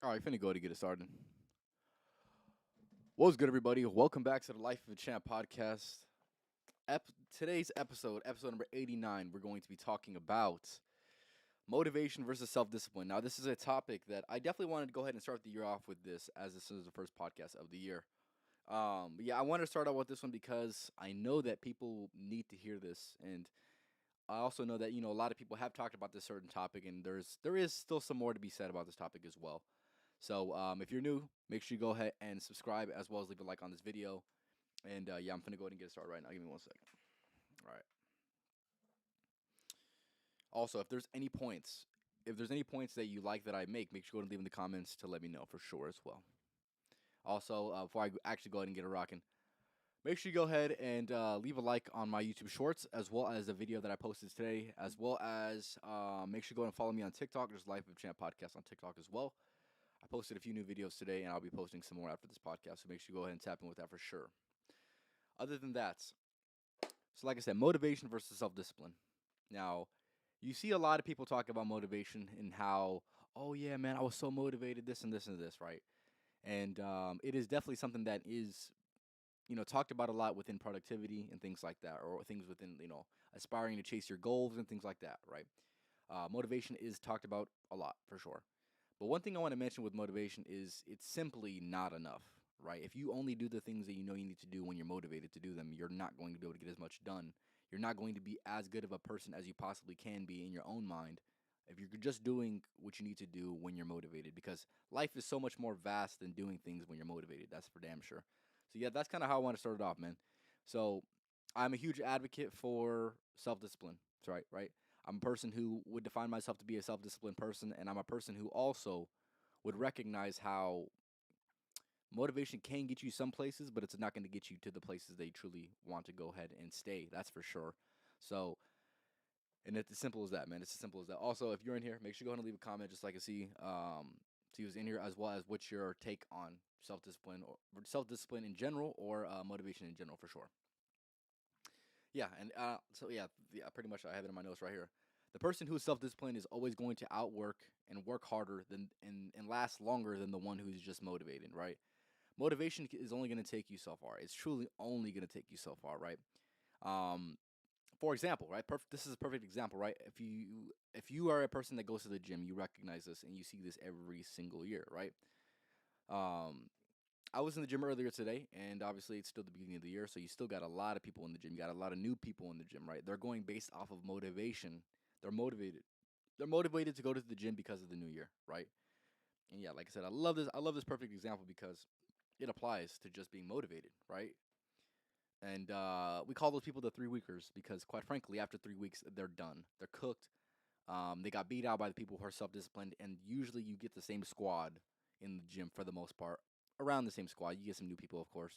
All right, finna go to get it started. What's good, everybody? Welcome back to the Life of a Champ podcast. Today's episode number 89, we're going to be talking about motivation versus self discipline. Now, this is a topic that I definitely wanted to go ahead and start the year off with this, as this is the first podcast of the year. But yeah, I wanted to start out with this one because I know that people need to hear this, and I also know that a lot of people have talked about this certain topic, and there is still some more to be said about this topic as well. So if you're new, make sure you go ahead and subscribe as well as leave a like on this video. And yeah, I'm gonna go ahead and get started right now. Give me 1 second. All right. Also, if there's any points that you like that I make sure you go and leave in the comments to let me know for sure as well. Also, before I actually go ahead and get it rocking, make sure you go ahead and leave a like on my YouTube Shorts as well as the video that I posted today, as well as make sure you go and follow me on TikTok. There's Life of Champ podcast on TikTok as well. I posted a few new videos today, and I'll be posting some more after this podcast. So make sure you go ahead and tap in with that for sure. Other than that, so like I said, motivation versus self discipline. Now, you see a lot of people talk about motivation and how, oh yeah, man, I was so motivated, this and this and this, right? And it is definitely something that is, talked about a lot within productivity and things like that, or things within, aspiring to chase your goals and things like that, right? Motivation is talked about a lot for sure. But one thing I want to mention with motivation is it's simply not enough, right? If you only do the things that you know you need to do when you're motivated to do them, you're not going to be able to get as much done. You're not going to be as good of a person as you possibly can be in your own mind if you're just doing what you need to do when you're motivated, because life is so much more vast than doing things when you're motivated. That's for damn sure. So yeah, that's kind of how I want to start it off, man. So I'm a huge advocate for self-discipline. That's right, right? I'm a person who would define myself to be a self-disciplined person, and I'm a person who also would recognize how motivation can get you some places, but it's not going to get you to the places they truly want to go ahead and stay. That's for sure. So, and it's as simple as that, man. It's as simple as that. Also, if you're in here, make sure you go ahead and leave a comment just so I can see who's in here, as well as what's your take on self discipline in general, or motivation in general, for sure. Yeah, and yeah, pretty much I have it in my notes right here. The person who is self-disciplined is always going to outwork and work harder than and last longer than the one who's just motivated, right? Motivation is only going to take you so far. It's truly only going to take you so far, right? Um, for example, right? This is a perfect example, right? If you are a person that goes to the gym, you recognize this and you see this every single year, right? Um, I was in the gym earlier today, and obviously it's still the beginning of the year, so you still got a lot of people in the gym. You got a lot of new people in the gym, right? They're going based off of motivation. They're motivated. They're motivated to go to the gym because of the new year, right? And yeah, like I said, I love this. I love this perfect example because it applies to just being motivated, right? And we call those people the 3 weekers because, quite frankly, after 3 weeks, they're done. They're cooked. They got beat out by the people who are self-disciplined, and usually you get the same squad in the gym for the most part. Around the same squad, you get some new people, of course,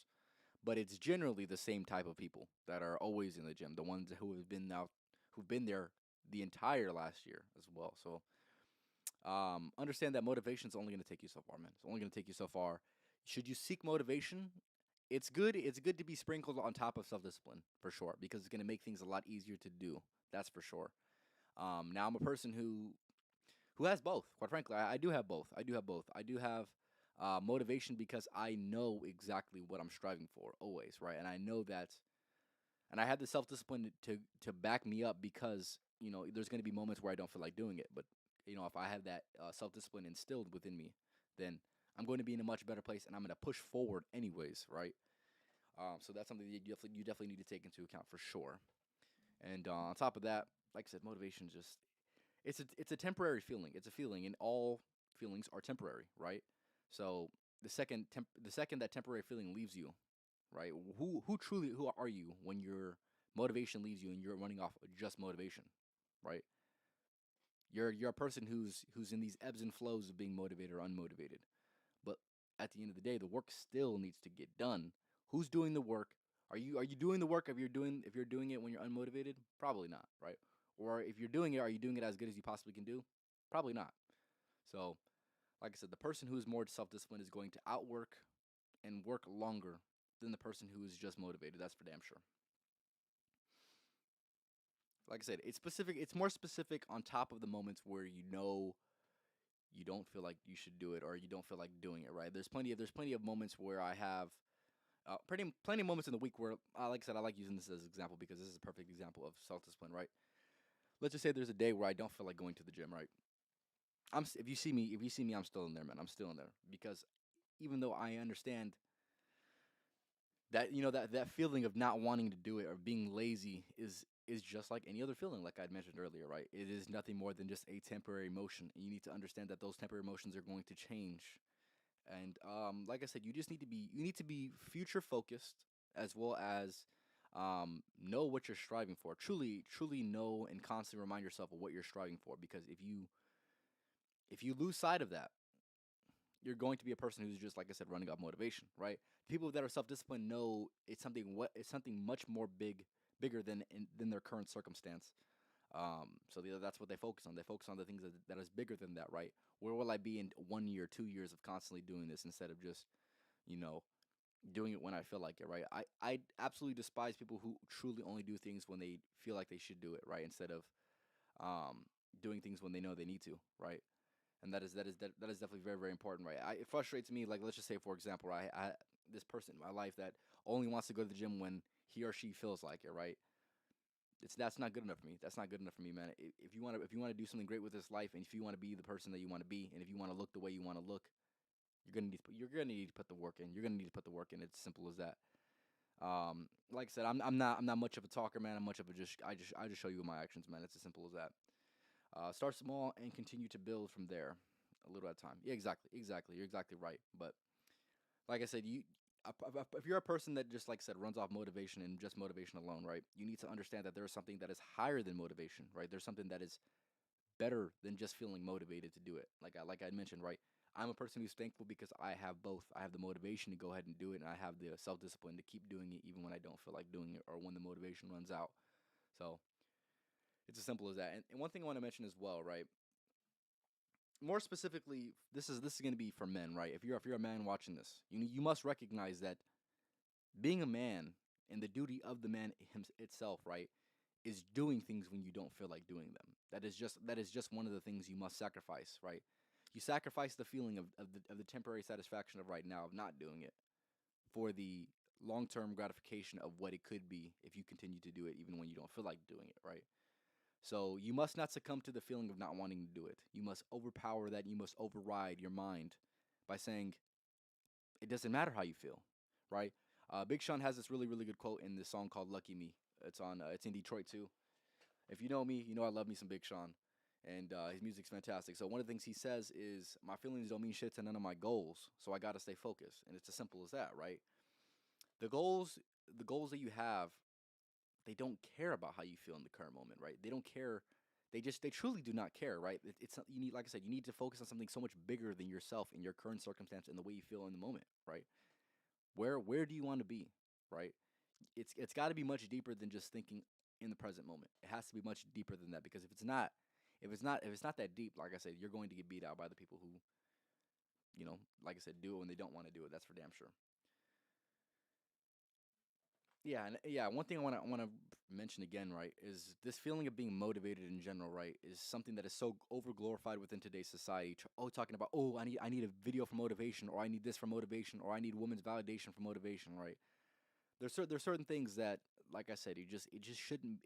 but it's generally the same type of people that are always in the gym. The ones who've been there the entire last year as well. So understand that motivation is only going to take you so far, man. It's only going to take you so far. Should you seek motivation? It's good. It's good to be sprinkled on top of self-discipline for sure, because it's going to make things a lot easier to do. That's for sure. Now I'm a person who has both. Quite frankly, I do have both. I do have both. I do have motivation because I know exactly what I'm striving for always, right? And I know that, and I have the self discipline to back me up, because there's going to be moments where I don't feel like doing it, but if I have that self discipline instilled within me, then I'm going to be in a much better place, and I'm going to push forward anyways, right? So that's something that you definitely need to take into account for sure. And on top of that, like I said, motivation just it's a temporary feeling. It's a feeling, and all feelings are temporary, right? So the second that temporary feeling leaves you, right? Who are you when your motivation leaves you and you're running off just motivation, right? You're a person who's in these ebbs and flows of being motivated or unmotivated. But at the end of the day, the work still needs to get done. Who's doing the work? Are you doing the work if you're doing it when you're unmotivated? Probably not, right? Or if you're doing it, are you doing it as good as you possibly can do? Probably not. So, like I said, the person who is more self-disciplined is going to outwork and work longer than the person who is just motivated. That's for damn sure. Like I said, it's specific. It's more specific on top of the moments where you don't feel like you should do it, or you don't feel like doing it, right? There's plenty of moments where I have plenty of moments in the week where, like I said, I like using this as an example because this is a perfect example of self discipline, right? Let's just say there's a day where I don't feel like going to the gym, right? If you see me, I'm still in there, man. I'm still in there because even though I understand that that feeling of not wanting to do it or being lazy is just like any other feeling, like I'd mentioned earlier, right? It is nothing more than just a temporary emotion, and you need to understand that those temporary emotions are going to change. And like I said, you need to be future focused, as well as know what you're striving for. Truly know and constantly remind yourself of what you're striving for, because if you lose sight of that, you're going to be a person who's just, like I said, running off motivation, right? People that are self-disciplined know it's something much more bigger than their current circumstance. So that's what they focus on. They focus on the things that is bigger than that, right? Where will I be in 1 year, 2 years of constantly doing this instead of just, you know, doing it when I feel like it, right? I absolutely despise people who truly only do things when they feel like they should do it, right? Instead of um, doing things when they know they need to, right? And that is definitely very, very important, right? It frustrates me. Like, let's just say, for example, right, this person in my life that only wants to go to the gym when he or she feels like it, right? That's not good enough for me. That's not good enough for me, man. If you want to do something great with this life, and if you want to be the person that you want to be, and if you want to look the way you want to look, you're gonna need to put the work in. You're gonna need to put the work in. It's simple as that. Like I said, I'm not much of a talker, man. I'm much of a I just show you with my actions, man. It's as simple as that. Start small and continue to build from there, a little at a time. Yeah, exactly. You're exactly right. But like I said, if you're a person that just, like I said, runs off motivation and just motivation alone, right? You need to understand that there is something that is higher than motivation, right? There's something that is better than just feeling motivated to do it. Like I mentioned, right? I'm a person who's thankful because I have both. I have the motivation to go ahead and do it, and I have the self discipline to keep doing it even when I don't feel like doing it or when the motivation runs out. So it's as simple as that. And one thing I want to mention as well, right? More specifically, this is going to be for men, right? If you're a man watching this, you must recognize that being a man and the duty of the man itself, right, is doing things when you don't feel like doing them. That is just one of the things you must sacrifice, right? You sacrifice the feeling of the temporary satisfaction of right now of not doing it for the long term gratification of what it could be if you continue to do it even when you don't feel like doing it, right? So you must not succumb to the feeling of not wanting to do it. You must overpower that. You must override your mind by saying it doesn't matter how you feel, right? Big Sean has this really, really good quote in this song called "Lucky Me." It's in Detroit too. If you know me, you know I love me some Big Sean, and his music's fantastic. So one of the things he says is, "My feelings don't mean shit to none of my goals, so I gotta stay focused." And it's as simple as that, right? The goals, the goals that you have, they don't care about how you feel in the current moment, right? They don't care. They truly do not care, right? You need, like I said, you need to focus on something so much bigger than yourself in your current circumstance and the way you feel in the moment, right? Where do you want to be, right? It's got to be much deeper than just thinking in the present moment. It has to be much deeper than that, because if it's not that deep, like I said, you're going to get beat out by the people who, like I said, do it when they don't want to do it. That's for damn sure. Yeah, and yeah, one thing I want to mention again, right, is this feeling of being motivated in general, right, is something that is so overglorified within today's society. Talking about, I need a video for motivation, or I need this for motivation, or I need women's validation for motivation, right? There's certain things that, like I said, it just shouldn't,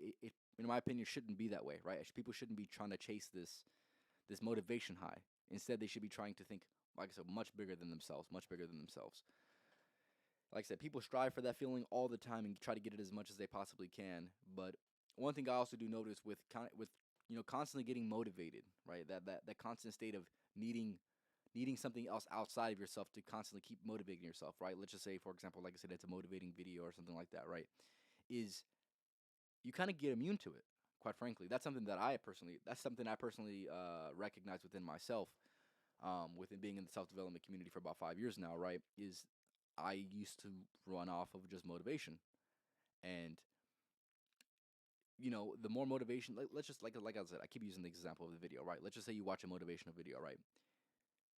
in my opinion, shouldn't be that way, right? People shouldn't be trying to chase this motivation high. Instead, they should be trying to think, like I said, much bigger than themselves, much bigger than themselves. Like I said, people strive for that feeling all the time and try to get it as much as they possibly can. But one thing I also do notice with constantly getting motivated, right? That constant state of needing something else outside of yourself to constantly keep motivating yourself, right? Let's just say, for example, like I said, it's a motivating video or something like that, right? Is you kind of get immune to it. Quite frankly, that's something I personally recognize within myself, within being in the self development community for about 5 years now, right? Is I used to run off of just motivation, and the more motivation. Let's just like I said, I keep using the example of the video, right? Let's just say you watch a motivational video, right?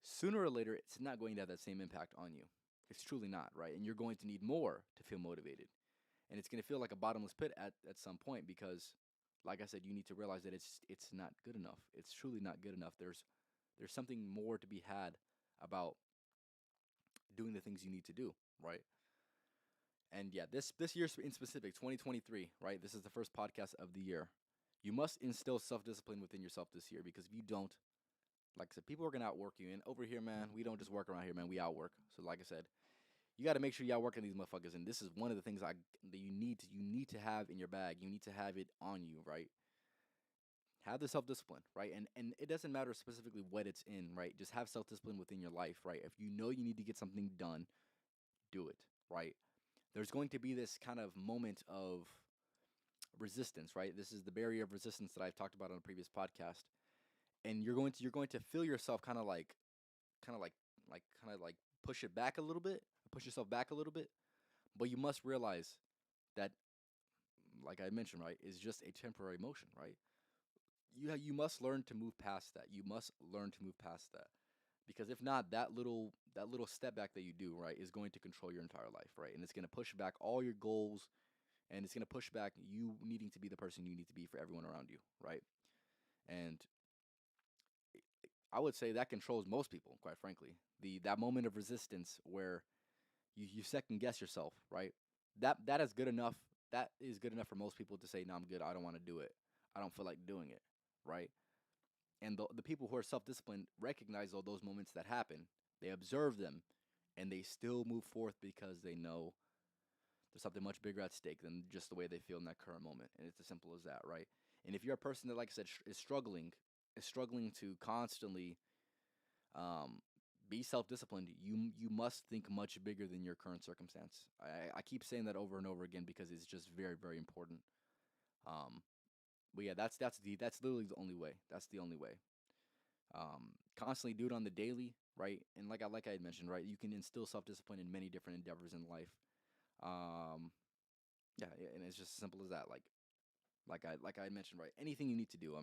Sooner or later, it's not going to have that same impact on you. It's truly not, right? And you're going to need more to feel motivated, and it's going to feel like a bottomless pit at some point, because, like I said, you need to realize that it's not good enough. It's truly not good enough. There's something more to be had about doing the things you need to do, right? And yeah, this year in specific, 2023, right? This is the first podcast of the year. You must instill self-discipline within yourself this year, because if you don't, like I said, people are gonna outwork you. And over here, man, we don't just work around here, man. We outwork. So like I said, you got to make sure you outworking these motherfuckers. And this is one of the things that you need to have in your bag. You need to have it on you, right? Have the self-discipline, right? And it doesn't matter specifically what it's in, right? Just have self-discipline within your life, right? If you know you need to get something done, do it, right? There's going to be this kind of moment of resistance, right? This is the barrier of resistance that I've talked about on a previous podcast. And you're going to feel yourself kind of like kind of like push it back a little bit, push yourself back a little bit, but you must realize that, like I mentioned, right, is just a temporary motion, right? You must learn to move past that. You must learn to move past that, because if not, that little step back that you do, right, is going to control your entire life, right? And it's going to push back all your goals, and it's going to push back you needing to be the person you need to be for everyone around you, right? And I would say that controls most people, quite frankly. That moment of resistance where you second guess yourself, right? That is good enough. That is good enough for most people to say, "No, I'm good. I don't want to do it. I don't feel like doing it." Right? And the people who are self-disciplined recognize all those moments that happen. They observe them, and they still move forth because they know there's something much bigger at stake than just the way they feel in that current moment. And it's as simple as that, right? And if you're a person that, like I said, is struggling to constantly um, be self-disciplined, you must think much bigger than your current circumstance. I keep saying that over and over again because it's just very, very important. Um, but yeah, that's literally the only way. That's the only way. Constantly do it on the daily, right? And like I had mentioned, right, you can instill self-discipline in many different endeavors in life. Um, yeah, and it's just as simple as that. Like I had mentioned, right? Anything you need to do.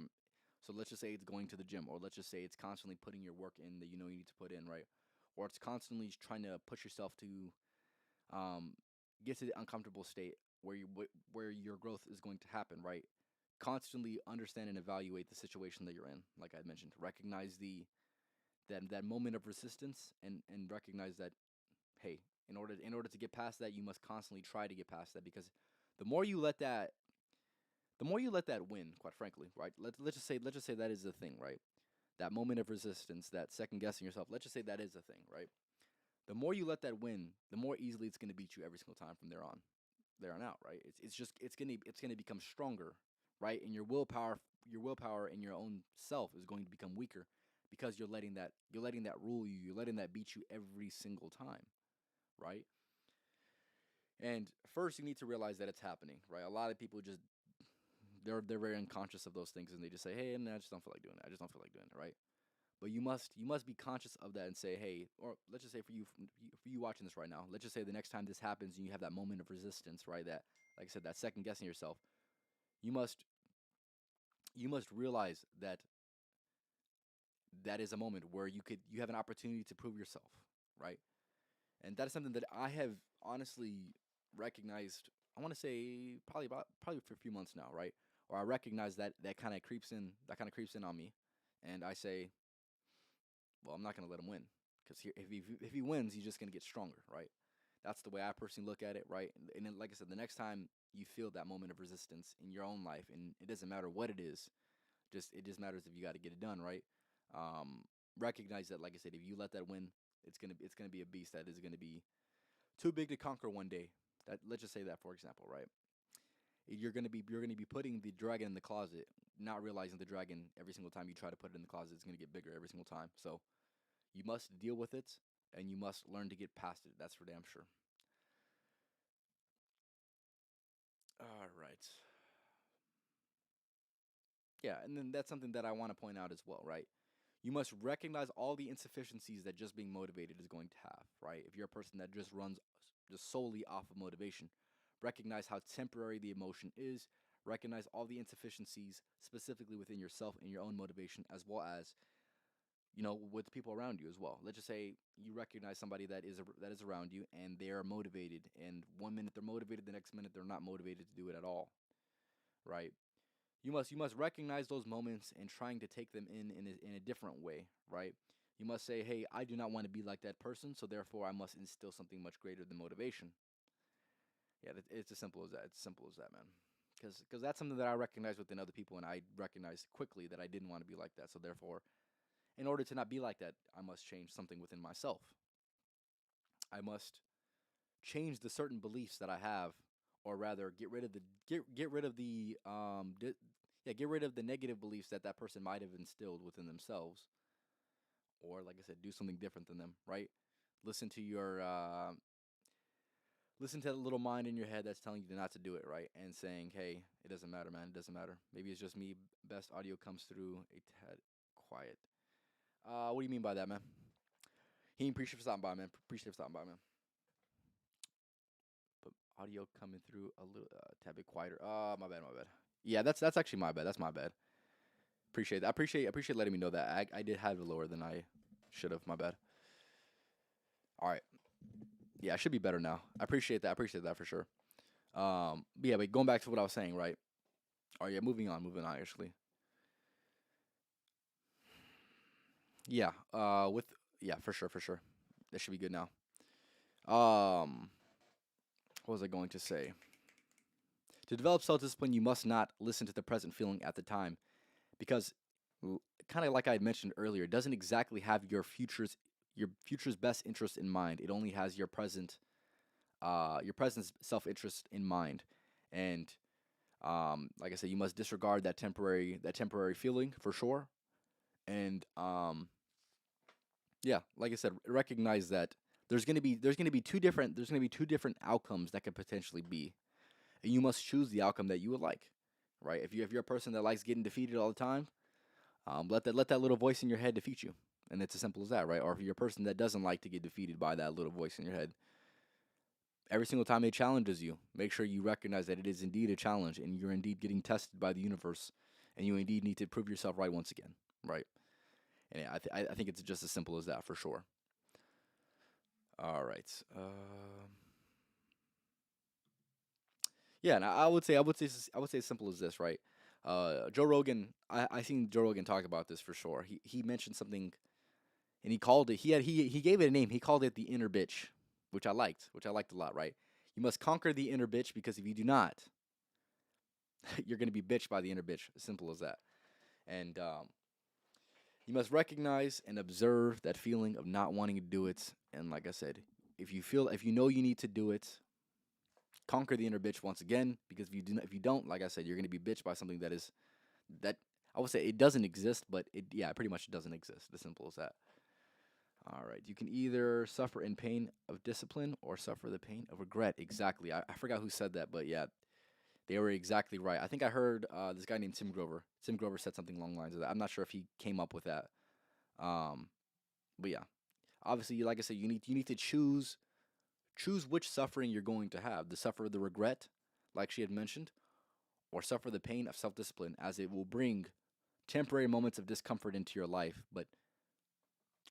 So let's just say it's going to the gym, or let's just say it's constantly putting your work in that you know you need to put in, right? Or it's constantly trying to push yourself to um, get to the uncomfortable state where where your growth is going to happen, right? Constantly understand and evaluate the situation that you're in. Like I mentioned, recognize that moment of resistance, and recognize that, hey, in order to get past that, you must constantly try to get past that, because the more you let that the more you let that win, quite frankly, right? Let's just say that is the thing, right? That moment of resistance, that second guessing yourself. Let's just say that is a thing, right? The more you let that win, the more easily it's going to beat you every single time from there on out, right? It's gonna become stronger, right? And your willpower in your own self is going to become weaker, because you're letting that rule you. You're letting that beat you every single time, right? And first, you need to realize that it's happening, right? A lot of people just they're very unconscious of those things, and they just say, "Hey, no, I just don't feel like doing it. I just don't feel like doing it," right? But you must be conscious of that and say, "Hey," or let's just say for you watching this right now, let's just say the next time this happens and you have that moment of resistance, right? That, like I said, that second guessing yourself, you must you must realize that that is a moment where you have an opportunity to prove yourself, right? And that is something that I have honestly recognized. I want to say probably for a few months now, right? Or I recognize that kind of creeps in on me, and I say, well, I'm not gonna let him win, because if he wins, he's just gonna get stronger, right? That's the way I personally look at it, right? And then, like I said, the next time you feel that moment of resistance in your own life, and it doesn't matter what it is, it just matters if you got to get it done, right? Um, Recognize that, like I said, if you let that win, it's gonna be a beast that is gonna be too big to conquer one day. That Let's just say that, for example, right? You're gonna be putting the dragon in the closet, not realizing the dragon, every single time you try to put it in the closet, is gonna get bigger every single time. So you must deal with it, and you must learn to get past it. That's for damn sure. All right. Yeah, and then that's something that I want to point out as well, right? You must recognize all the insufficiencies that just being motivated is going to have, right? If you're a person that just runs just solely off of motivation, recognize how temporary the emotion is. Recognize all the insufficiencies specifically within yourself and your own motivation, as well as with people around you as well. Let's just say you recognize somebody that is around you, and they are motivated, and one minute they're motivated, the next minute they're not motivated to do it at all, right? You must recognize those moments and trying to take them in a different way, right? You must say, hey, I do not want to be like that person, so therefore I must instill something much greater than motivation. Yeah, it's as simple as that. It's simple as that, man. Because that's something that I recognize within other people, and I recognized quickly that I didn't want to be like that. So therefore, in order to not be like that, I must change something within myself. I must change the certain beliefs that I have, or rather, get rid of the yeah, get rid of the negative beliefs that that person might have instilled within themselves, or like I said, do something different than them. Right? Listen to your listen to the little mind in your head that's telling you not to do it, right? And saying, hey, it doesn't matter, man. It doesn't matter. Maybe it's just me. Best audio comes through a tad quiet. What do you mean by that, man? He appreciate for stopping by, man. Appreciate for stopping by, man. But audio coming through a little tad bit quieter. My bad, my bad. Yeah, that's actually my bad. That's my bad. Appreciate that. I appreciate letting me know that. I did have it lower than I should have. My bad. All right. Yeah, I should be better now. I appreciate that. I appreciate that for sure. But yeah, but going back to what I was saying, right? Oh yeah, moving on. Actually, yeah. With yeah, for sure, for sure. That should be good now. Um, what was I going to say? To develop self-discipline, you must not listen to the present feeling at the time, because, kind of like I had mentioned earlier, it doesn't exactly have your future's best interest in mind. It only has your present self-interest in mind, and like I said, you must disregard that temporary feeling for sure, and yeah, like I said, recognize that there's gonna be two different outcomes that could potentially be, and you must choose the outcome that you would like, right? If you're a person that likes getting defeated all the time, let that little voice in your head defeat you, and it's as simple as that, right? Or if you're a person that doesn't like to get defeated by that little voice in your head, every single time it challenges you, make sure you recognize that it is indeed a challenge, and you're indeed getting tested by the universe, and you indeed need to prove yourself right once again, right? And yeah, I think it's just as simple as that for sure. All right. Yeah, and I would say as simple as this, right? Joe Rogan, I seen Joe Rogan talk about this for sure. He mentioned something, and he called it. He gave it a name. He called it the inner bitch, which I liked a lot, right? You must conquer the inner bitch, because if you do not, you're gonna be bitched by the inner bitch. As simple as that. And you must recognize and observe that feeling of not wanting to do it. And like I said, if you know you need to do it, conquer the inner bitch once again. Because if you don't, like I said, you're gonna be bitched by something that I would say it doesn't exist, but it pretty much doesn't exist. As simple as that. All right, you can either suffer in pain of discipline or suffer the pain of regret. Exactly. I forgot who said that, but yeah, they were exactly right. I think I heard this guy named Tim Grover. Tim Grover said something along the lines of that. I'm not sure if he came up with that. Um, but yeah, obviously, like I said, you need to choose which suffering you're going to have: the suffer the regret, like she had mentioned, or suffer the pain of self discipline, as it will bring temporary moments of discomfort into your life, but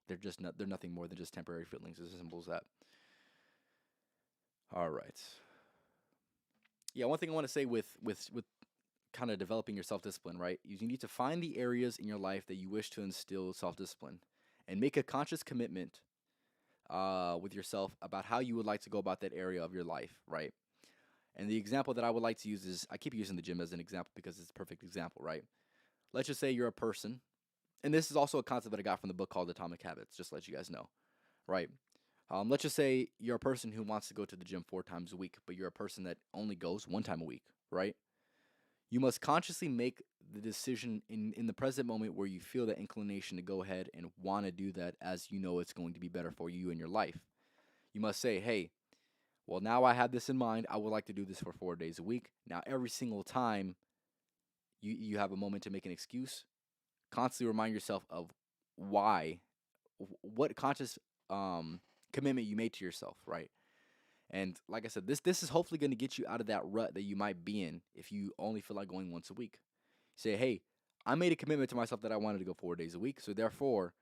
they're nothing more than just temporary feelings. It's as simple as that. All right. Yeah, one thing I want to say with kind of developing your self discipline, right? You need to find the areas in your life that you wish to instill self discipline, and make a conscious commitment with yourself about how you would like to go about that area of your life, right? And the example that I would like to use is, I keep using the gym as an example because it's a perfect example, right? Let's just say you're a person, and this is also a concept that I got from the book called Atomic Habits, just to let you guys know, right? Let's just say you're a person who wants to go to the gym 4 times a week, but you're a person that only goes 1 time a week, right? You must consciously make the decision in the present moment where you feel that inclination to go ahead and want to do that, as you know it's going to be better for you in your life. You must say, hey, well, now I have this in mind. I would like to do this for 4 days a week. Now, every single time you have a moment to make an excuse, constantly remind yourself of why, what conscious commitment you made to yourself, right? And like I said, this is hopefully going to get you out of that rut that you might be in if you only feel like going once a week. Say, hey, I made a commitment to myself that I wanted to go 4 days a week, so therefore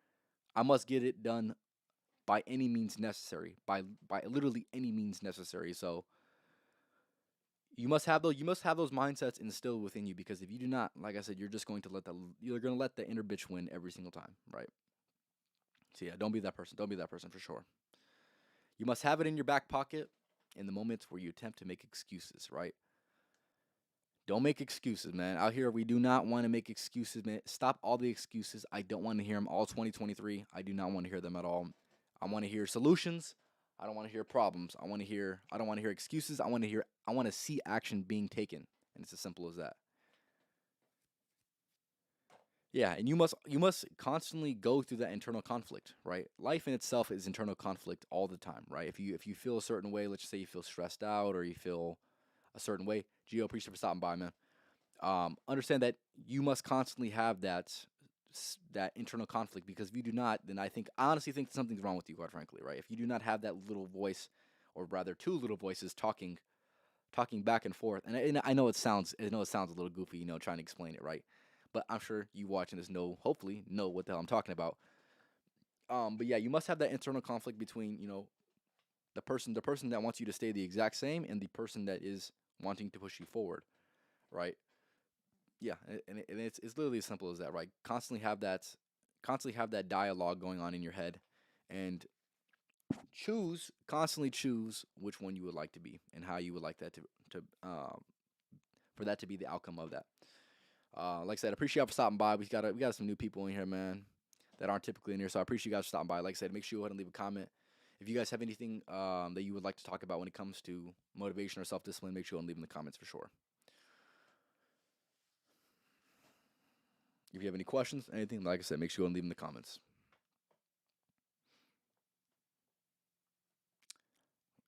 I must get it done by any means necessary, by literally any means necessary. So You must have those mindsets instilled within you, because if you do not, like I said, you're just going to you're going to let the inner bitch win every single time, right? So yeah, don't be that person. Don't be that person for sure. You must have it in your back pocket in the moments where you attempt to make excuses, right? Don't make excuses, man. Out here, we do not want to make excuses, man. Stop all the excuses. I don't want to hear them all 2023. I do not want to hear them at all. I want to hear solutions. I don't want to hear problems. I don't want to hear excuses. I want to see action being taken. And it's as simple as that. Yeah, and you must constantly go through that internal conflict, right? Life in itself is internal conflict all the time, right? If you feel a certain way, let's just say you feel stressed out or you feel a certain way, Gio, appreciate for stopping by, man. Understand that you must constantly have that internal conflict, because if you do not, then I honestly think something's wrong with you, quite frankly, right? If you do not have that little voice, or rather two little voices talking back and forth, and I know it sounds a little goofy, trying to explain it, right? But I'm sure you watching this hopefully know what the hell I'm talking about. But yeah, you must have that internal conflict between the person that wants you to stay the exact same, and the person that is wanting to push you forward, right? Yeah, and it's literally as simple as that, right? Constantly have that dialogue going on in your head, and constantly choose which one you would like to be, and how you would like that to for that to be the outcome of that. Like I said, I appreciate y'all for stopping by. We got some new people in here, man, that aren't typically in here, so I appreciate you guys for stopping by. Like I said, make sure you go ahead and leave a comment. If you guys have anything that you would like to talk about when it comes to motivation or self discipline, make sure and leave in the comments for sure. If you have any questions, anything, like I said, make sure and leave in the comments.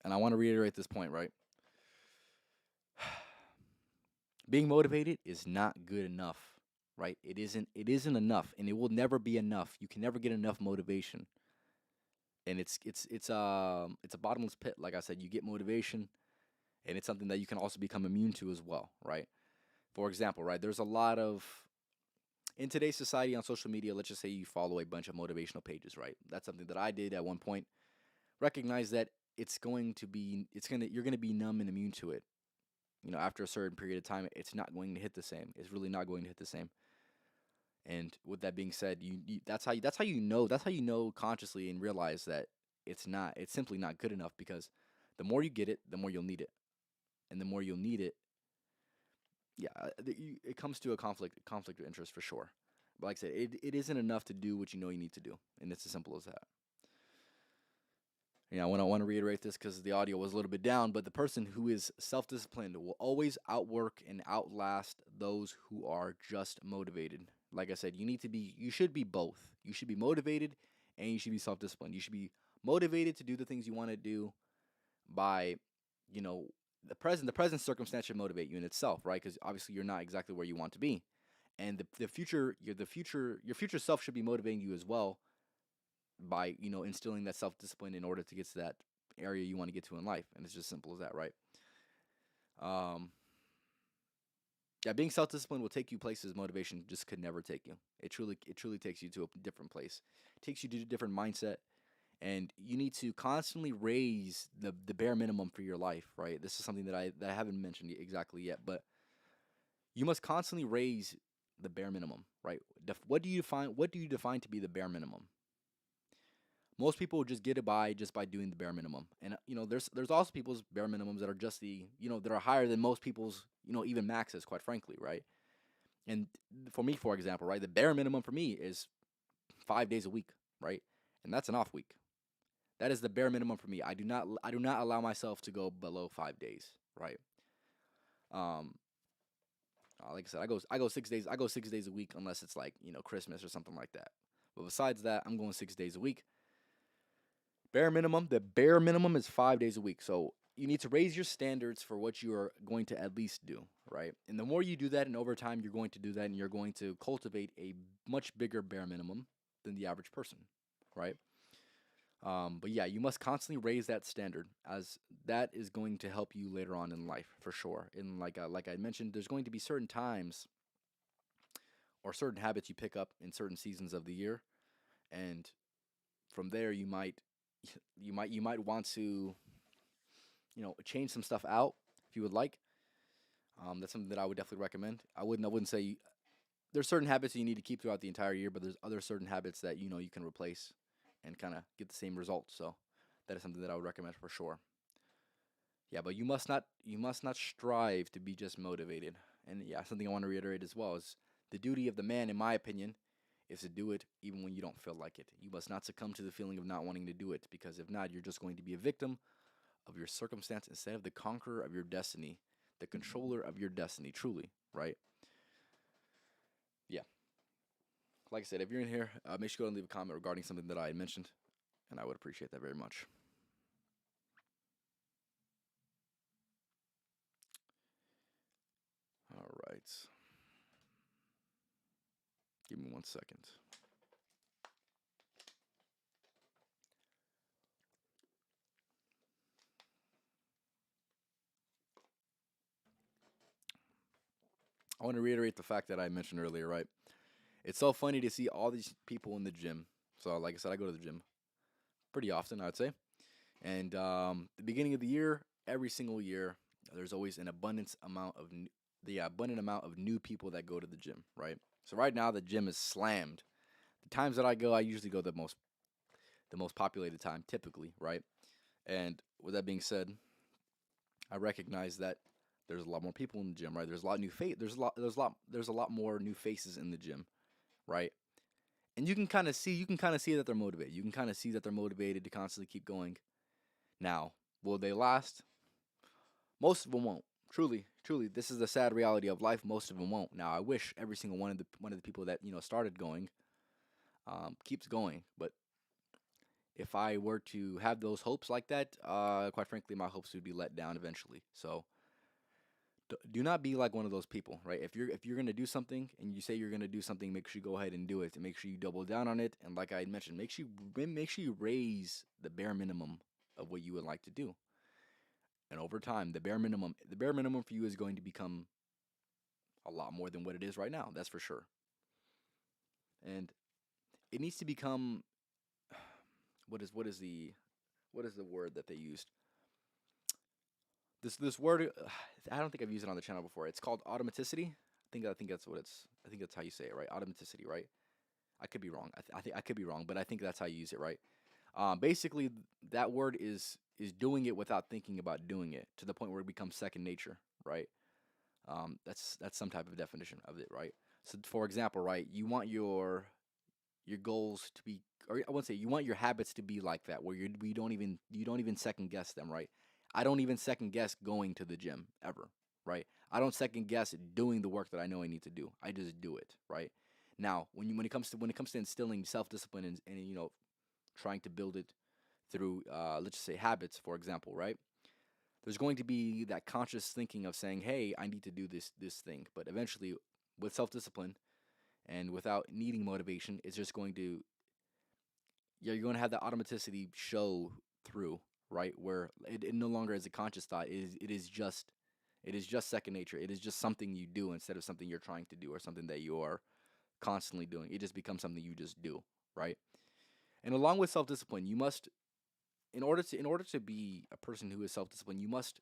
And I want to reiterate this point, right? Being motivated is not good enough, right? It isn't enough, and it will never be enough. You can never get enough motivation. And it's a bottomless pit. Like I said, you get motivation, and it's something that you can also become immune to as well, right? For example, right, there's a lot of in today's society on social media, let's just say you follow a bunch of motivational pages, right? That's something that I did at one point. Recognize that you're going to be numb and immune to it. After a certain period of time, it's not going to hit the same. It's really not going to hit the same. And with that being said, that's how you know consciously and realize that it's simply not good enough, because the more you get it, the more you'll need it. And the more you'll need it, yeah, it comes to a conflict of interest for sure. But like I said, it isn't enough to do what you know you need to do, and it's as simple as that. I want to reiterate this because the audio was a little bit down, but the person who is self-disciplined will always outwork and outlast those who are just motivated. Like I said, you should be both. You should be motivated and you should be self-disciplined. You should be motivated to do the things you want to do by, you know, the present circumstance should motivate you in itself, right? Because obviously you're not exactly where you want to be, and your future self should be motivating you as well by instilling that self discipline in order to get to that area you want to get to in life, and it's just simple as that, right? Um, yeah, being self disciplined will take you places motivation just could never take you. It truly takes you to a different place. It takes you to a different mindset, and you need to constantly raise the bare minimum for your life, right? This is something that I haven't mentioned exactly yet, but you must constantly raise the bare minimum, right? What do you define to be the bare minimum? Most people just get it by just by doing the bare minimum, and there's also people's bare minimums that are just that are higher than most people's even maxes, quite frankly, right? And for me, for example, right, the bare minimum for me is 5 days a week, right? And that's an off week. That is the bare minimum for me. I do not allow myself to go below 5 days, right? Um, like I said, I go 6 days. I go 6 days a week unless it's like Christmas or something like that. But besides that, I'm going 6 days a week. Bare minimum. The bare minimum is 5 days a week. So you need to raise your standards for what you are going to at least do, right? And the more you do that, and over time, you're going to do that, and you're going to cultivate a much bigger bare minimum than the average person, right? But yeah, you must constantly raise that standard, as that is going to help you later on in life for sure. And like I mentioned, there's going to be certain times or certain habits you pick up in certain seasons of the year, and from there you might want to change some stuff out if you would like. That's something that I would definitely recommend. I wouldn't say there's certain habits that you need to keep throughout the entire year, but there's other certain habits that you can replace and kind of get the same results. So that is something that I would recommend for sure. Yeah, but you must not strive to be just motivated. And yeah, something I want to reiterate as well is the duty of the man, in my opinion, is to do it even when you don't feel like it. You must not succumb to the feeling of not wanting to do it, because if not, you're just going to be a victim of your circumstance instead of the conqueror of your destiny, the controller of your destiny, truly, right? Yeah. Like I said, if you're in here, make sure to go and leave a comment regarding something that I had mentioned, and I would appreciate that very much. All right. Give me 1 second. I want to reiterate the fact that I mentioned earlier, right? It's so funny to see all these people in the gym. So, like I said, I go to the gym pretty often, I'd say. And the beginning of the year, every single year, there's always an abundant amount of new people that go to the gym, right? So right now the gym is slammed. The times that I go, I usually go the most populated time, typically, right? And with that being said, I recognize that there's a lot more people in the gym, right? There's a lot new face. There's a lot more new faces in the gym, right? And you can kind of see that they're motivated. You can kind of see that they're motivated to constantly keep going. Now, will they last? Most of them won't. Truly, truly, this is the sad reality of life. Most of them won't. Now, I wish every single one of the people that started going keeps going. But if I were to have those hopes like that, quite frankly, my hopes would be let down eventually. So do not be like one of those people, right? If you're gonna do something and you say you're gonna do something, make sure you go ahead and do it, and make sure you double down on it. And like I had mentioned, make sure you raise the bare minimum of what you would like to do. And over time, the bare minimum for you is going to become a lot more than what it is right now. That's for sure. And it needs to become what is the word that they used? This word, I don't think I've used it on the channel before. It's called automaticity. I think that's what it's. I think that's how you say it, right? Automaticity, right? I could be wrong. I think I could be wrong, but I think that's how you use it, right? Basically, that word is doing it without thinking about doing it to the point where it becomes second nature, right? That's some type of definition of it, right? So, for example, right, you want your goals to be, or I wouldn't say you want your habits to be like that, where you don't even second guess them, right? I don't even second guess going to the gym ever, right? I don't second guess doing the work that I know I need to do. I just do it, right? Now, when it comes to instilling self discipline and trying to build it through let's just say habits, for example, right? There's going to be that conscious thinking of saying, "Hey, I need to do this thing," but eventually, with self discipline and without needing motivation, it's just going to yeah, you're going to have that automaticity show through, right? Where it no longer is a conscious thought. It is just second nature. It is just something you do instead of something you're trying to do or something that you are constantly doing. It just becomes something you just do, right? And along with self discipline, you must in order to be a person who is self disciplined, you must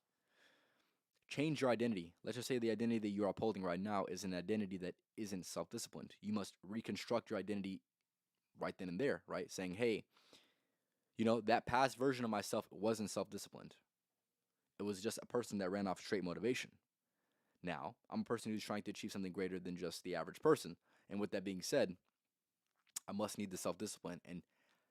change your identity. Let's just say the identity that you're upholding right now is an identity that isn't self disciplined. You must reconstruct your identity right then and there, right? Saying, hey, that past version of myself wasn't self disciplined. It was just a person that ran off straight motivation. Now, I'm a person who's trying to achieve something greater than just the average person. And with that being said, I must need the self discipline and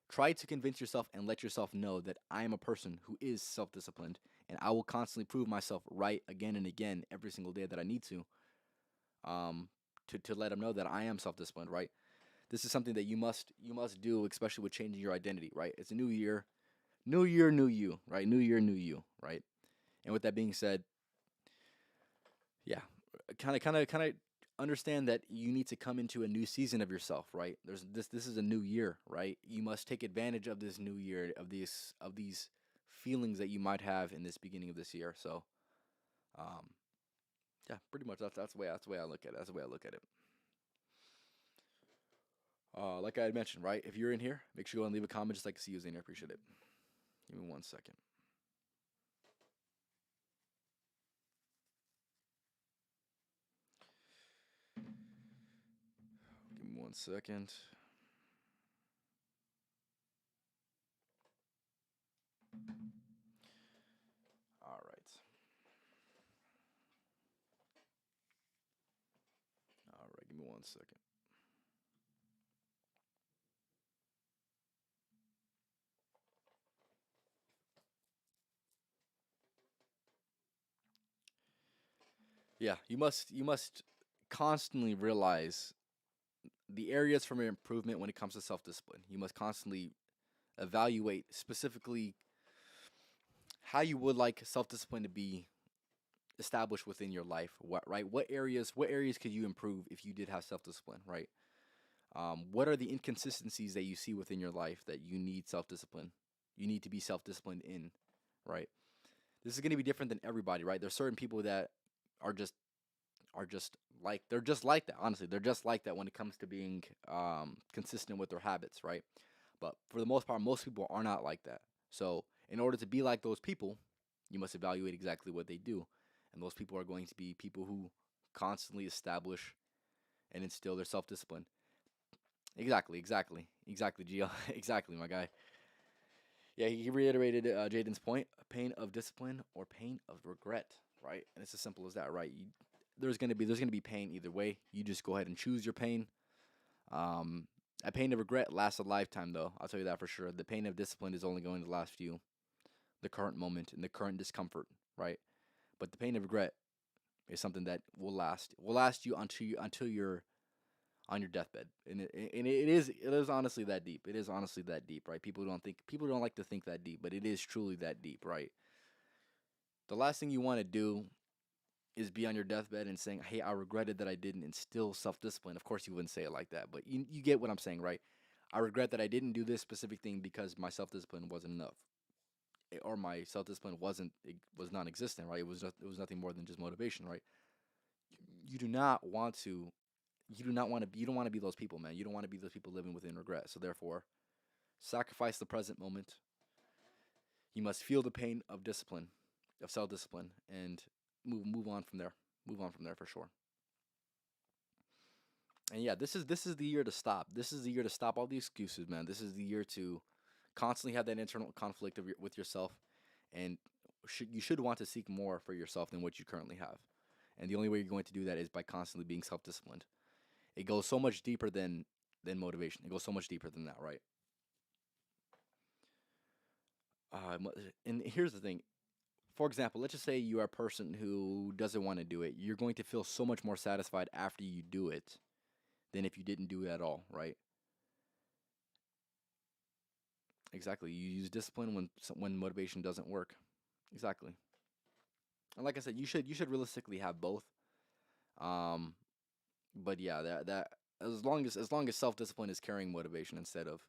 try to convince yourself and let yourself know that I am a person who is self disciplined, and I will constantly prove myself right again and again every single day that I need um, to let them know that I am self disciplined, right? This is something that you must do, especially with changing your identity, right? It's a new year, new you, right? New year, new you, right? And with that being said, yeah, kind of understand that you need to come into a new season of yourself, right? This is a new year, right? You must take advantage of this new year, of these feelings that you might have in this beginning of this year. So, um, yeah, pretty much that's the way I look at it. That's the way I look at it. Like I had mentioned, right? If you're in here, make sure you go and leave a comment. Just like to see you in here. Appreciate it. Give me 1 second. one second. All right. All right. Give me one second. Yeah, you must constantly realize the areas for improvement when it comes to self-discipline. You must constantly evaluate specifically how you would like self-discipline to be established within your life. What right? What areas could you improve if you did have self-discipline, right? What are the inconsistencies that you see within your life that you need self-discipline? You need to be self-disciplined in, right? This is going to be different than everybody, right? There's certain people that are just they're just like that. Honestly, they're just like that when it comes to being consistent with their habits, right? But for the most part, most people are not like that. So in order to be like those people, you must evaluate exactly what they do, and those people are going to be people who constantly establish and instill their self discipline. Exactly, Gio. Exactly, my guy. Yeah, he reiterated Jaden's point: pain of discipline or pain of regret, right? And it's as simple as that, right? There's gonna be pain either way. You just go ahead and choose your pain. Um, a pain of regret lasts a lifetime, though. I'll tell you that for sure. The pain of discipline is only going to last you the current moment and the current discomfort, right? But the pain of regret is something that will last you until you're on your deathbed, and it is honestly that deep. It is honestly that deep, right? People don't like to think that deep, but it is truly that deep, right? The last thing you want to do is be on your deathbed and saying, "Hey, I regretted that I didn't instill self-discipline." Of course, you wouldn't say it like that, but you get what I'm saying, right? I regret that I didn't do this specific thing because my self-discipline wasn't enough, or my self-discipline was non-existent, right? It was nothing more than just motivation, right? You do not want to you don't want to be those people, man. You don't want to be those people living within regret. So therefore, sacrifice the present moment. You must feel the pain of discipline, of self-discipline, and move on from there. Move on from there for sure. And yeah, this is the year to stop. This is the year to stop all the excuses, man. This is the year to constantly have that internal conflict with yourself, and you should want to seek more for yourself than what you currently have. And the only way you're going to do that is by constantly being self-disciplined. It goes so much deeper than motivation. It goes so much deeper than that, right? And here's the thing. For example, let's just say you are a person who doesn't want to do it. You're going to feel so much more satisfied after you do it than if you didn't do it at all, right? Exactly. You use discipline when motivation doesn't work. Exactly. And like I said, you should realistically have both. Um, but yeah, that as long as self discipline is carrying motivation instead of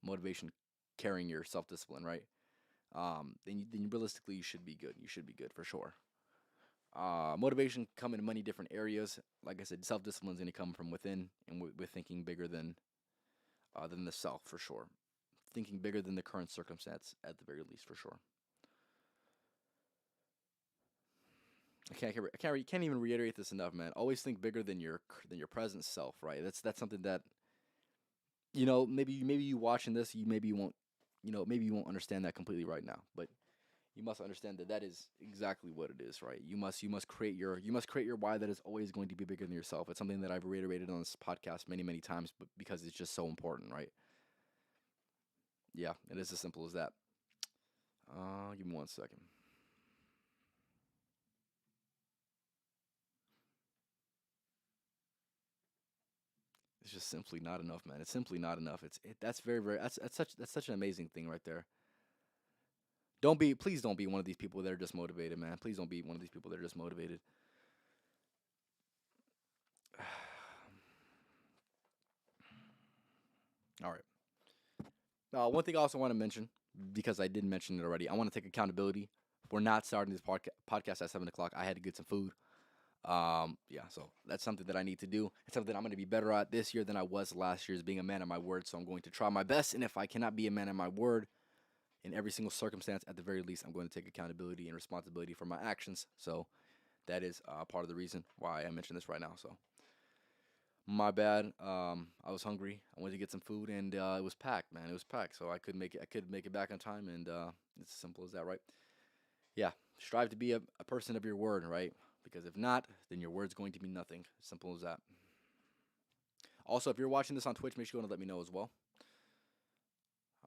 motivation carrying your self discipline, right? Then realistically you should be good. You should be good for sure. Motivation come in many different areas. Like I said, self discipline is going to come from within, and we're thinking bigger than the self for sure. Thinking bigger than the current circumstance at the very least for sure. I can't even reiterate this enough, man. Always think bigger than your present self, right? That's something that maybe you watching this, maybe you won't understand that completely right now, but you must understand that that is exactly what it is, right? You must create your why that is always going to be bigger than yourself. It's something that I've reiterated on this podcast many times, but because it's just so important, right? Yeah, it is as simple as that. Give me one second. It's just simply not enough, man. It's simply not enough. That's very that's such an amazing thing right there. Please don't be one of these people that are just motivated, man. Please don't be one of these people that are just motivated. All right. One thing I also want to mention, because I did mention it already, I want to take accountability for not starting this podcast at 7 o'clock. I had to get some food. Yeah, so that's something that I need to do. It's something I'm going to be better at this year than I was last year, is being a man of my word. So I'm going to try my best. And if I cannot be a man of my word in every single circumstance, at the very least, I'm going to take accountability and responsibility for my actions. So that is part of the reason why I mentioned this right now. So My bad. I was hungry. I went to get some food, and it was packed, man. It was packed, so I couldn't make it. I couldn't make it back on time, and it's as simple as that, right? Yeah. Strive to be a person of your word, right? Because if not, then your word's going to be nothing. Simple as that. Also, if you're watching this on Twitch, make sure you want to let me know as well.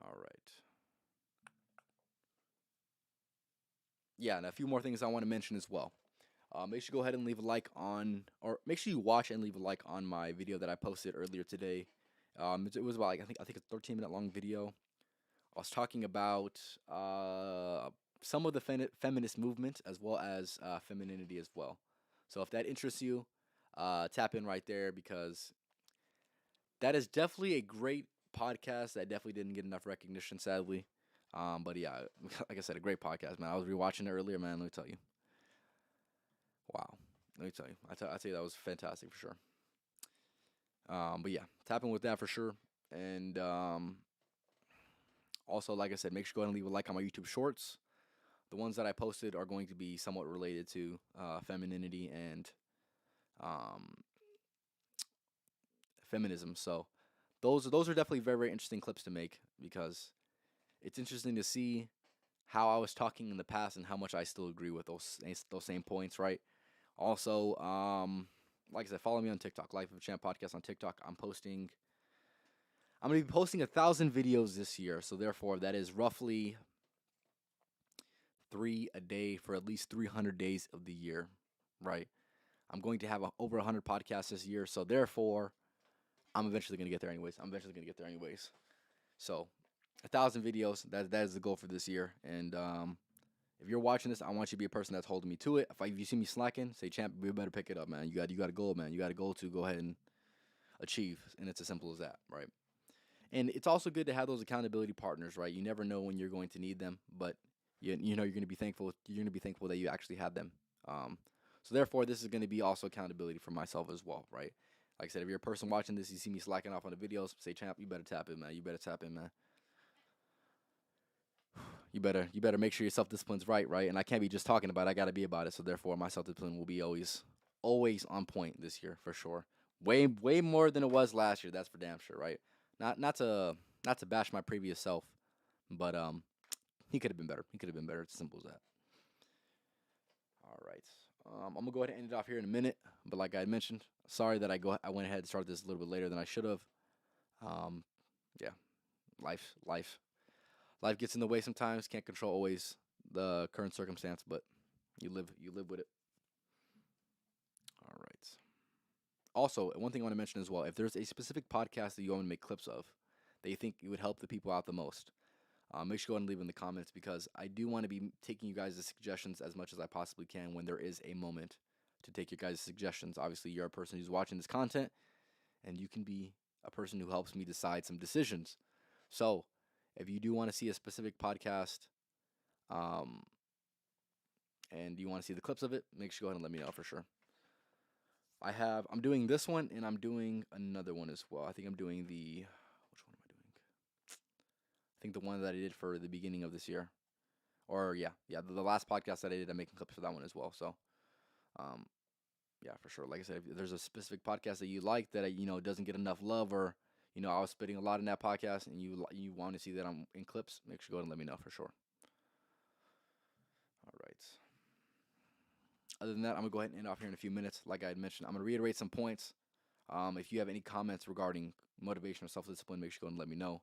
All right. Yeah, and a few more things I want to mention as well. Make sure you go ahead and leave a like on, or make sure you watch and leave a like on my video that I posted earlier today. It was about like I think a 13-minute long video. I was talking about some of the feminist movement as well as femininity as well. So if that interests you, tap in right there because that is definitely a great podcast that definitely didn't get enough recognition, sadly. But yeah, like I said, a great podcast, man. I was rewatching it earlier, man. Let me tell you, wow. Let me tell you, I tell you that was fantastic for sure. But yeah, tap in with that for sure. And also, like I said, make sure you go ahead and leave a like on my YouTube shorts. The ones that I posted are going to be somewhat related to femininity and um, feminism. So those are definitely very interesting clips to make because it's interesting to see how I was talking in the past and how much I still agree with those same points, right? Also, like I said, follow me on TikTok, Life of a Champ Podcast on TikTok. I'm gonna be posting 1,000 videos this year, so therefore that is roughly 3 a day for at least 300 days of the year, right? I'm going to have over 100 podcasts this year, so therefore I'm eventually gonna get there anyways. So 1,000 videos. That is the goal for this year. And if you're watching this, I want you to be a person that's holding me to it. If you see me slacking, say, champ, we better pick it up, man. You got a goal, man. You got a goal to go ahead and achieve, and it's as simple as that, right? And it's also good to have those accountability partners, right? You never know when you're going to need them, but you know you're going to be thankful. You're going to be thankful that you actually have them. Um, so therefore, this is going to be also accountability for myself as well, right? Like I said, if you're a person watching this, you see me slacking off on the videos, say, champ, you better tap in, man. You better tap in, man. You better make sure your self discipline's right, right? And I can't be just talking about it. I got to be about it. So therefore, my self discipline will be always on point this year for sure. Way more than it was last year. That's for damn sure, right? Not to bash my previous self, but he could have been better. He could have been better. It's as simple as that. All right. I'm gonna go ahead and end it off here in a minute. But like I had mentioned, sorry that I went ahead and started this a little bit later than I should have. Um, yeah, life, life, life gets in the way sometimes. Can't control always the current circumstance, but you live with it. All right. Also, one thing I want to mention as well, if there's a specific podcast that you want me to make clips of that you think it would help the people out the most, make sure you go and leave in the comments because I do want to be taking you guys' suggestions as much as I possibly can when there is a moment to take your guys' suggestions. Obviously, you're a person who's watching this content, and you can be a person who helps me decide some decisions. So, if you do want to see a specific podcast, um, and you want to see the clips of it, make sure you go ahead and let me know for sure. I'm doing this one and I'm doing another one as well. I think I'm doing which one am I doing? I think the one that I did for the beginning of this year. Or yeah, the last podcast that I did, I'm making clips for that one as well. So, um, yeah, for sure. Like I said, if there's a specific podcast that you like that doesn't get enough love, or I was spitting a lot in that podcast, and you want to see that I'm in clips, make sure you go ahead and let me know for sure. All right. Other than that, I'm gonna go ahead and end off here in a few minutes. Like I had mentioned, I'm gonna reiterate some points. If you have any comments regarding motivation or self discipline, make sure you go and let me know.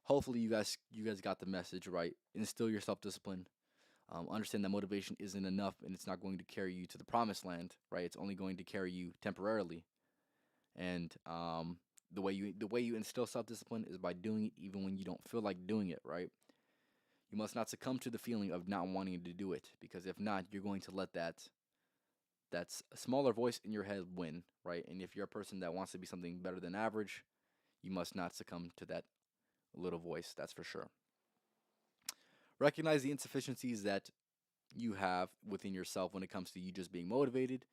Hopefully, you guys got the message right. Instill your self discipline. Understand that motivation isn't enough, and it's not going to carry you to the promised land. Right? It's only going to carry you temporarily. And the way you instill self discipline is by doing it even when you don't feel like doing it. Right? You must not succumb to the feeling of not wanting to do it, because if not, you're going to let that's a smaller voice in your head win, right? And if you're a person that wants to be something better than average, you must not succumb to that little voice, that's for sure. Recognize the insufficiencies that you have within yourself when it comes to you just being motivated,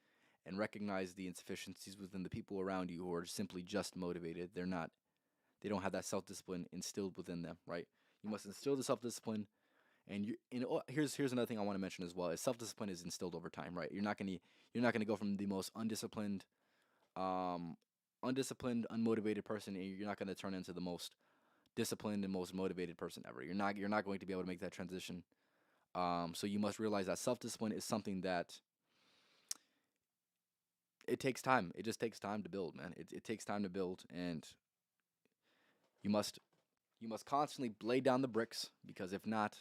and recognize the insufficiencies within the people around you who are simply just motivated. They don't have that self-discipline instilled within them, right? You must instill the self-discipline. And here's another thing I want to mention as well: is self-discipline is instilled over time, right? You're not gonna go from the most undisciplined, um, undisciplined, unmotivated person, and you're not going to turn into the most disciplined and most motivated person ever. You're not going to be able to make that transition. So you must realize that self-discipline is something that it takes time. It just takes time to build, man. It takes time to build, and you must you must constantly lay down the bricks, because if not,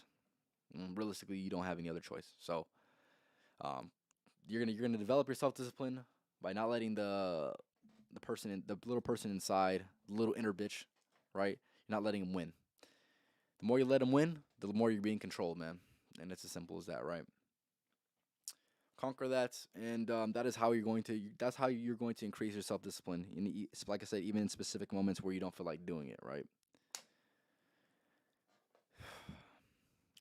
realistically, you don't have any other choice. So um, you're gonna develop your self-discipline by not letting the little person inside, the little inner bitch, right? You're not letting him win. The more you let him win, the more you're being controlled, man. And it's as simple as that, right? Conquer that, and that is how you're going to. That's how you're going to increase your self discipline. Like I said, even in specific moments where you don't feel like doing it, right?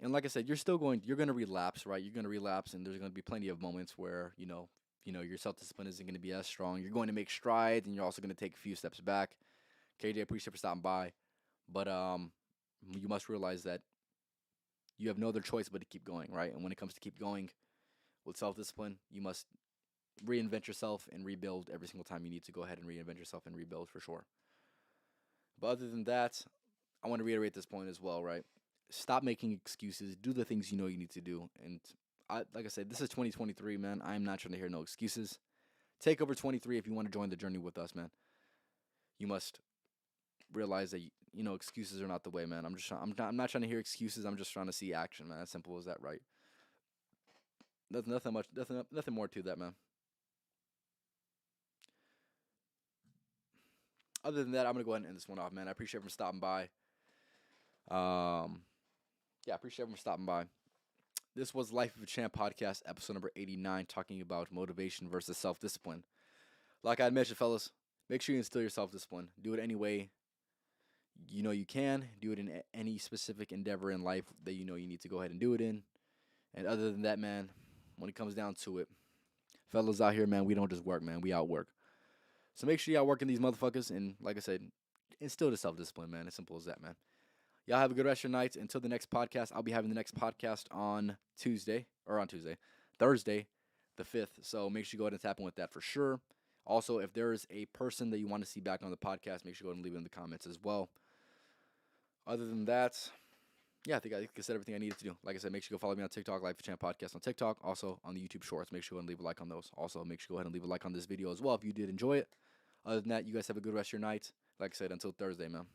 And like I said, you're going to relapse, right? You're going to relapse, and there's going to be plenty of moments where your self discipline isn't going to be as strong. You're going to make strides, and you're also going to take a few steps back. KJ, appreciate you for stopping by, but you must realize that you have no other choice but to keep going, right? And when it comes to keep going with self discipline, you must reinvent yourself and rebuild every single time you need to go ahead and reinvent yourself and rebuild for sure. But other than that, I want to reiterate this point as well, right? Stop making excuses. Do the things you know you need to do. And like I said, this is 2023, man. I'm not trying to hear no excuses. Take over 23 if you want to join the journey with us, man. You must realize that excuses are not the way, man. I'm not trying to hear excuses. I'm just trying to see action, man. As simple as that, right? Nothing more to that, man. Other than that, I'm gonna go ahead and end this one off, man. I appreciate everyone stopping by. Yeah, I appreciate everyone stopping by. This was Life of a Champ podcast, episode number 89, talking about motivation versus self-discipline. Like I had mentioned, fellas, make sure you instill your self-discipline. Do it any way you can. Do it in any specific endeavor in life that you need to go ahead and do it in. And other than that, man, when it comes down to it, fellas out here, man, we don't just work, man. We outwork. So make sure you outworking these motherfuckers. And like I said, instill the self-discipline, man. As simple as that, man. Y'all have a good rest of your night. Until the next podcast, I'll be having the next podcast on Thursday, the 5th. So make sure you go ahead and tap in with that for sure. Also, if there is a person that you want to see back on the podcast, make sure you go ahead and leave it in the comments as well. Other than that, yeah, I think I said everything I needed to do. Like I said, make sure you go follow me on TikTok, Life of Champ Podcast on TikTok. Also on the YouTube Shorts, make sure you go ahead and leave a like on those. Also, make sure you go ahead and leave a like on this video as well if you did enjoy it. Other than that, you guys have a good rest of your night. Like I said, until Thursday, man.